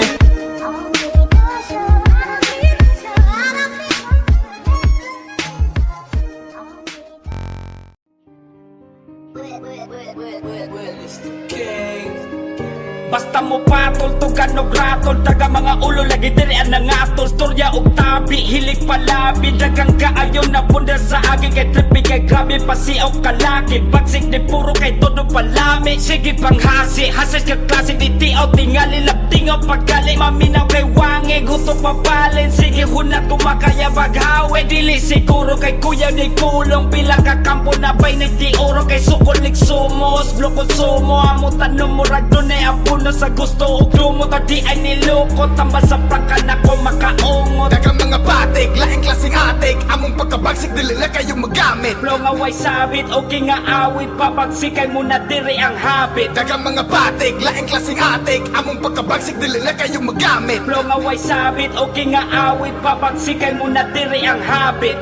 Basta mo patol, tugan o gratol. Taga mga ulo, lagi dirian na ngatol. Storya og tabi, hilig palabi. Dagang kaayo na bunda sa agi. Kay trippy, kay grabe, pasiaw kalaki. Bagsik di puro kay todo palami. Sige panghasi, hasis ka klase. Di tiaw, tingali, labtingaw pagkali. Maminaw kay wangi, gusto papalin. Sige hunat kumakaya baghawe. Dili siguro kay kuya di kulong. Pila ka kampo na bay di oro. Kay sukulik sumos, blokot sumo. Amo tanong mo ragdun ay apuno sa gusto. Ug lumot di ay nilukot. Tamba sa prakan ako makaungot. Dagang mga batik, laing klaseng atik. Among pagkabagsik, dili na kayo magamit. Flow nga way sabit, okay nga awit. Papagsikay mo na diri ang habit. Dagang mga batik, laing klaseng atik. Among pagkabagsik, dili na kayo magamit. Flow nga way sabit, okay nga awit. Papagsikay mo na diri ang habit.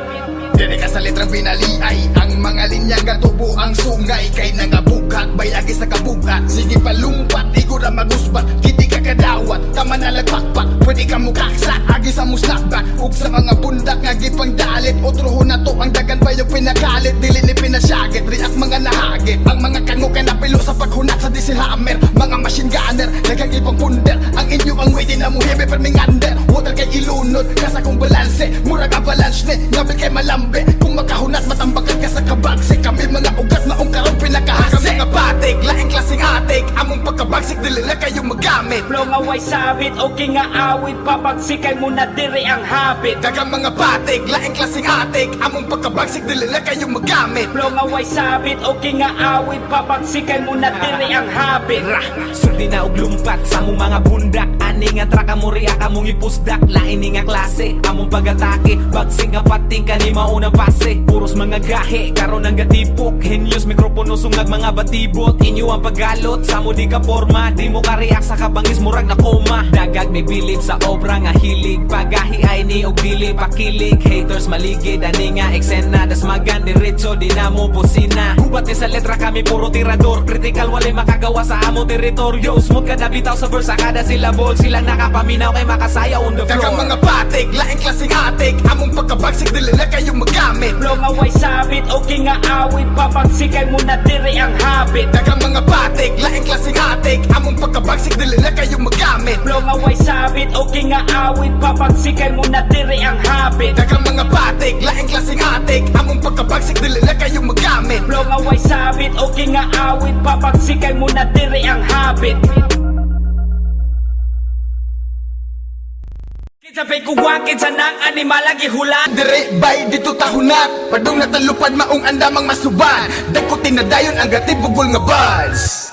Dili ka sa litrang binaliay. Ang mga linya nga tubo ang sungay. Kay nangabukat, bay lagi sa kabugat. Sige palumpat, igo na magusbat. Kiti ka kadawat, tama na lagpakpak. Pwede ka mukaksa, agi sa musnakbat. Ug sa mga bundak nga gipang dalit. Otro na to, ang dagan ba yung pinakalit. Dili ni pinasyagit, react mga nahagit. Ang mga kango ka napilo sa paghunat sa diesel hammer. Mga machine gunner, dagang ipang punder. Ang inyo ang way din na mo hebe permingander. Water kay ilunod, kasa kong balanse. Murag avalanche ne, ngabil kay malambe. Kung makahunat, matambakan ka sa kabagse. Kami mga ugat, maong karong pinakahase. Dagang mga batik, laing klaseng atik. Among pagkabagsik, dili na kayo magamit. Flow nga way sabit, okay nga awit. Papagsikay mo na diri ang habit. Dagang mga batik, laing klaseng atik. Among pagkabagsik, dili na kayo magamit. Flow nga way sabit, okay nga awit. Papagsikay mo na diri ang habit. Suldi na og lumpat sa mong mga bundak. Ani nga traka mo riya ka mong ipusdak. Lain ni nga klase, among pag-atake. Bagsing nga pating ka ni maunang pase. Puros mga gahe, karon ang gatipok. Henius, mikropono, sungag mga batibot. Inyo ang paggalot, sa mo di ka forma. Di mo ka react sa kabangis, murag na koma. Dagag mibilib sa obra nga hilig. Pagahi ay ni og dili pakilig. Haters maligid ani nga eksena. Das magan diretso di na mo busina. Gubat ni sa letra kami puro tirador. Critical wala makagawa sa amo teritoryo. Smooth kada bitaw sa verse kada silabol. Silang nakapaminaw kay makasayaw on the Dagang floor. mga patik, laing klaseng atik. Among pagkabagsik dili na kayo magamit. Flow nga way sabit, okay nga awit. Papagsikay mo na diri ang habit. Dagang mga patik, laing klaseng atik. Among pagkabagsik dili na kayo magamit. Flow nga way sabit, okay nga awit. Papagsikay mo na diri ang habit. Dagang mga patik, laing klaseng atik. Among pagkabagsik dili na kayo magamit. Flow nga way sabit, okay nga awit. Papagsikay mo na diri ang habit. Sabay kuwakit sa nang animal lagi hulan. Dire bay dito tahunat. Padung natalupad maong andamang masuban. Dakutin na dayon ang gatibugol nga buds.